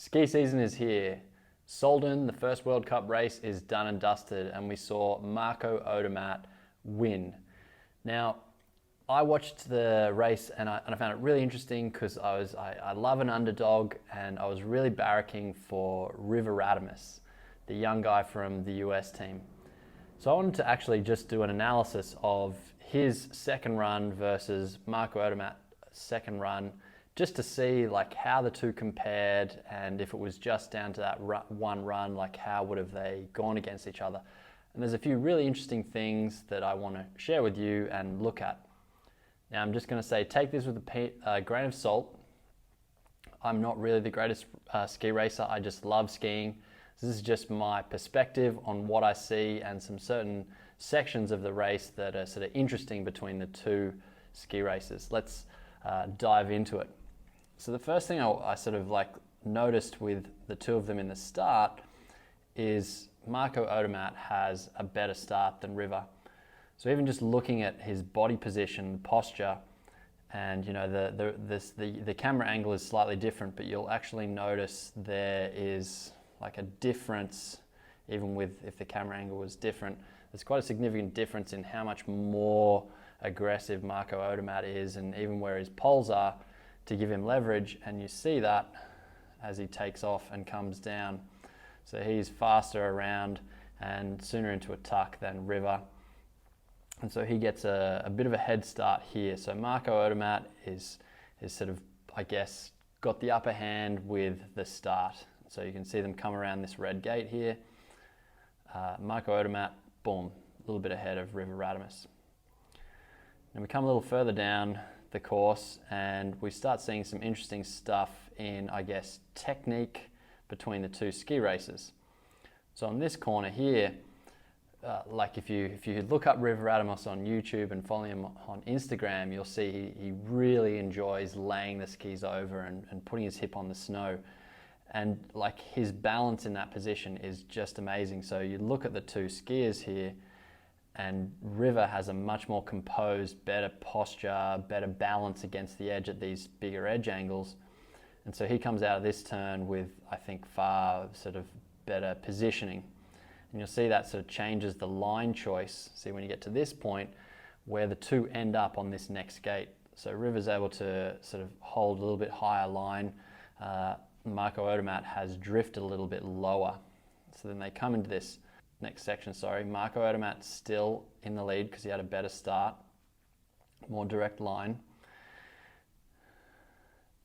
Ski season is here. Solden, the first World Cup race, is done and dusted, and we saw Marco Odermatt win. Now, I watched the race and I found it really interesting because I love an underdog, and I was really barracking for Radamus, the young guy from the US team. So I wanted to actually just do an analysis of his second run versus Marco Odermatt's second run, just to see like how the two compared, and if it was just down to that one run, like how would have they gone against each other. And there's a few really interesting things that I want to share with you and look at. Now I'm just going to say, take this with a grain of salt. I'm not really the greatest ski racer. I just love skiing. This is just my perspective on what I see and some certain sections of the race that are sort of interesting between the two ski races. Let's dive into it. So the first thing I sort of like noticed with the two of them in the start is Marco Odermatt has a better start than River. So even just looking at his body position, posture, and you know the camera angle is slightly different, but you'll actually notice there is like a difference, even with if the camera angle was different. There's quite a significant difference in how much more aggressive Marco Odermatt is, and even where his poles are to give him leverage, and you see that as he takes off and comes down. So he's faster around and sooner into a tuck than River, and so he gets a bit of a head start here. So Marco Odermatt is sort of, I guess, got the upper hand with the start. So you can see them come around this red gate here. Marco Odermatt, boom, a little bit ahead of Radamus. And we come a little further down the course and we start seeing some interesting stuff in, I guess, technique between the two ski races. So on this corner here, like if you look up Radamus on YouTube and follow him on Instagram, you'll see he really enjoys laying the skis over and putting his hip on the snow. And like his balance in that position is just amazing. So you look at the two skiers here, and River has a much more composed, better posture, better balance against the edge at these bigger edge angles. And so he comes out of this turn with, I think, far sort of better positioning. And you'll see that sort of changes the line choice. See when you get to this point where the two end up on this next gate. So River's able to sort of hold a little bit higher line. Marco Odermatt has drifted a little bit lower. So then they come into this next section, Marco Odermatt still in the lead because he had a better start, more direct line.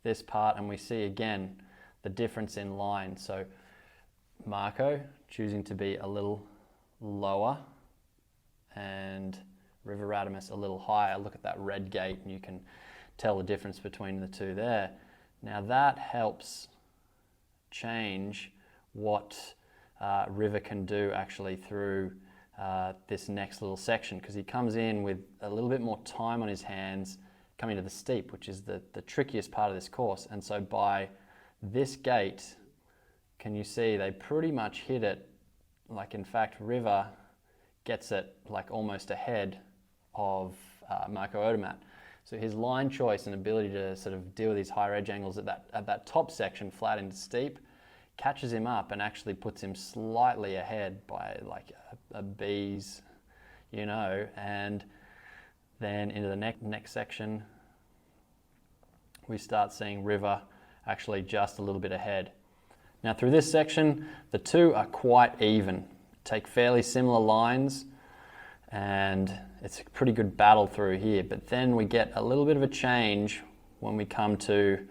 This part, and we see again the difference in line. So Marco choosing to be a little lower and Radamus a little higher. Look at that red gate and you can tell the difference between the two there. Now that helps change what River can do actually through this next little section, because he comes in with a little bit more time on his hands coming to the steep, which is the trickiest part of this course. And so by this gate, can you see they pretty much hit it, like in fact River gets it like almost ahead of Marco Odermatt. So his line choice and ability to sort of deal with these higher edge angles at that top section, flat into steep, catches him up and actually puts him slightly ahead by like a B's, you know. And then into the next section, we start seeing River actually just a little bit ahead. Now through this section, the two are quite even, take fairly similar lines, and it's a pretty good battle through here. But then we get a little bit of a change when we come to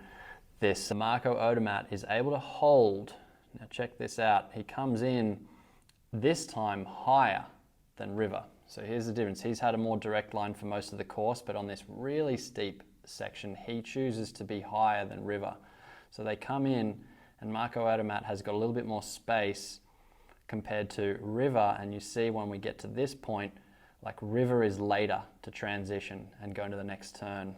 this. Marco Odermatt is able to hold, now check this out, he comes in this time higher than River. So here's the difference. He's had a more direct line for most of the course, but on this really steep section, he chooses to be higher than River. So they come in and Marco Odermatt has got a little bit more space compared to River, and you see when we get to this point, like River is later to transition and go into the next turn.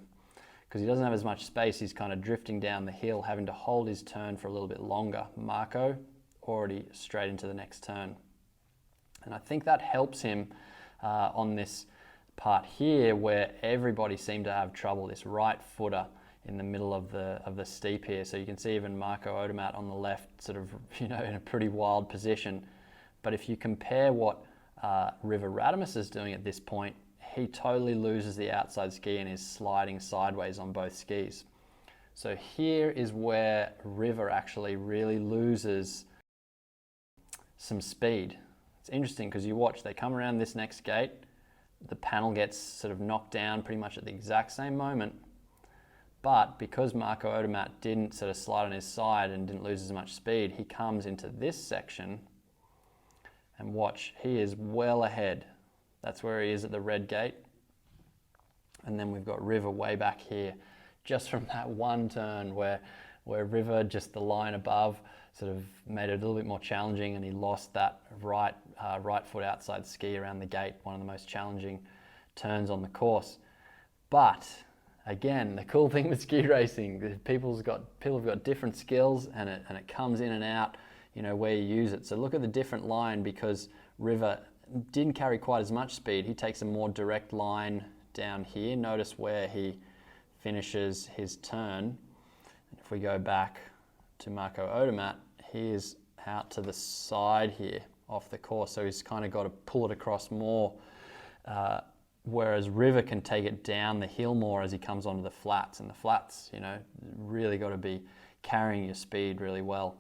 Because he doesn't have as much space, he's kind of drifting down the hill, having to hold his turn for a little bit longer. Marco already straight into the next turn. And I think that helps him on this part here where everybody seemed to have trouble. This right footer in the middle of the steep here. So you can see even Marco Odermatt on the left, sort of, in a pretty wild position. But if you compare what River Radamus is doing at this point, he totally loses the outside ski and is sliding sideways on both skis. So here is where River actually really loses some speed. It's interesting because you watch, they come around this next gate, the panel gets sort of knocked down pretty much at the exact same moment. But because Marco Odermatt didn't sort of slide on his side and didn't lose as much speed, he comes into this section and watch, he is well ahead. That's where he is at the red gate. And then we've got River way back here, just from that one turn where River, just the line above, sort of made it a little bit more challenging, and he lost that right foot outside ski around the gate, one of the most challenging turns on the course. But again, the cool thing with ski racing, people have got different skills, and it comes in and out, where you use it. So look at the different line, because River didn't carry quite as much speed. He takes a more direct line down here. Notice where he finishes his turn. If we go back to Marco Odermatt, he is out to the side here off the course, so he's kind of got to pull it across more, whereas River can take it down the hill more as he comes onto the flats, and the flats, really got to be carrying your speed really well.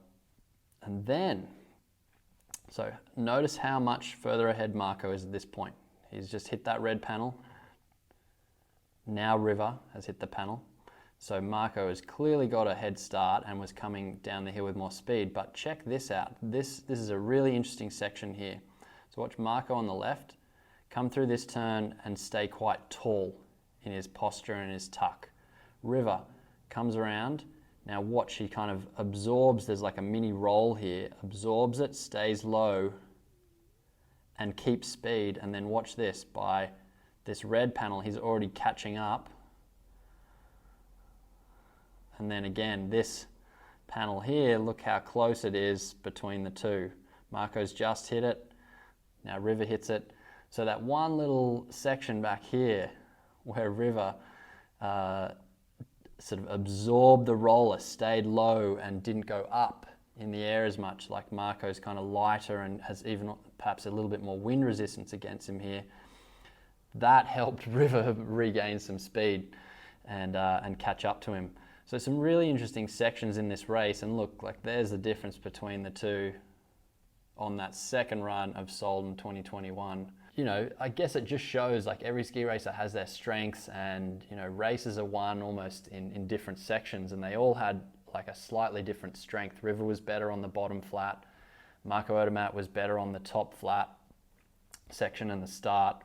And then, so notice how much further ahead Marco is at this point. He's just hit that red panel. Now River has hit the panel. So Marco has clearly got a head start and was coming down the hill with more speed. But check this out. This is a really interesting section here. So watch Marco on the left come through this turn and stay quite tall in his posture and his tuck. River comes around. Now watch, he kind of absorbs, there's like a mini roll here, absorbs it, stays low, and keeps speed. And then watch this, by this red panel, he's already catching up. And then again, this panel here, look how close it is between the two. Marco's just hit it, now River hits it. So that one little section back here where River sort of absorbed the roller, stayed low and didn't go up in the air as much, like Marco's kind of lighter and has even perhaps a little bit more wind resistance against him here. That helped River regain some speed and catch up to him. So some really interesting sections in this race, and look, like there's the difference between the two on that second run of Solden 2021. I guess it just shows like every ski racer has their strengths, and races are won almost in different sections, and they all had like a slightly different strength. River was better on the bottom flat. Marco Odermatt was better on the top flat section and the start.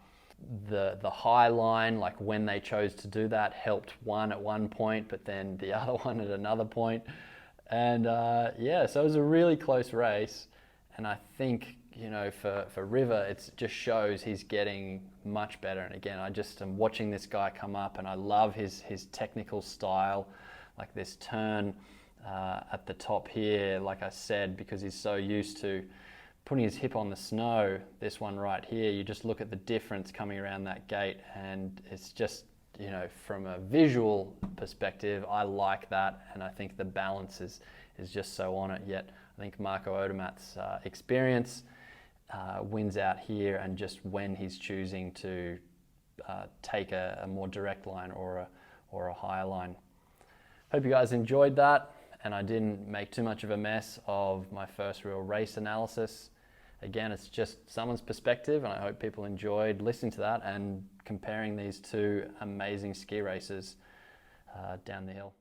The high line, like when they chose to do that, helped one at one point, but then the other one at another point. And yeah, so it was a really close race. And I think, for River, it just shows he's getting much better. And again, I just am watching this guy come up, and I love his technical style, like this turn at the top here, like I said, because he's so used to putting his hip on the snow. This one right here, you just look at the difference coming around that gate, and it's just, from a visual perspective, I like that, and I think the balance is just so on it. Yet I think Marco Odermatt's experience wins out here, and just when he's choosing to take a more direct line or a higher line. Hope you guys enjoyed that, and I didn't make too much of a mess of my first real race analysis. Again, it's just someone's perspective, and I hope people enjoyed listening to that and comparing these two amazing ski races down the hill.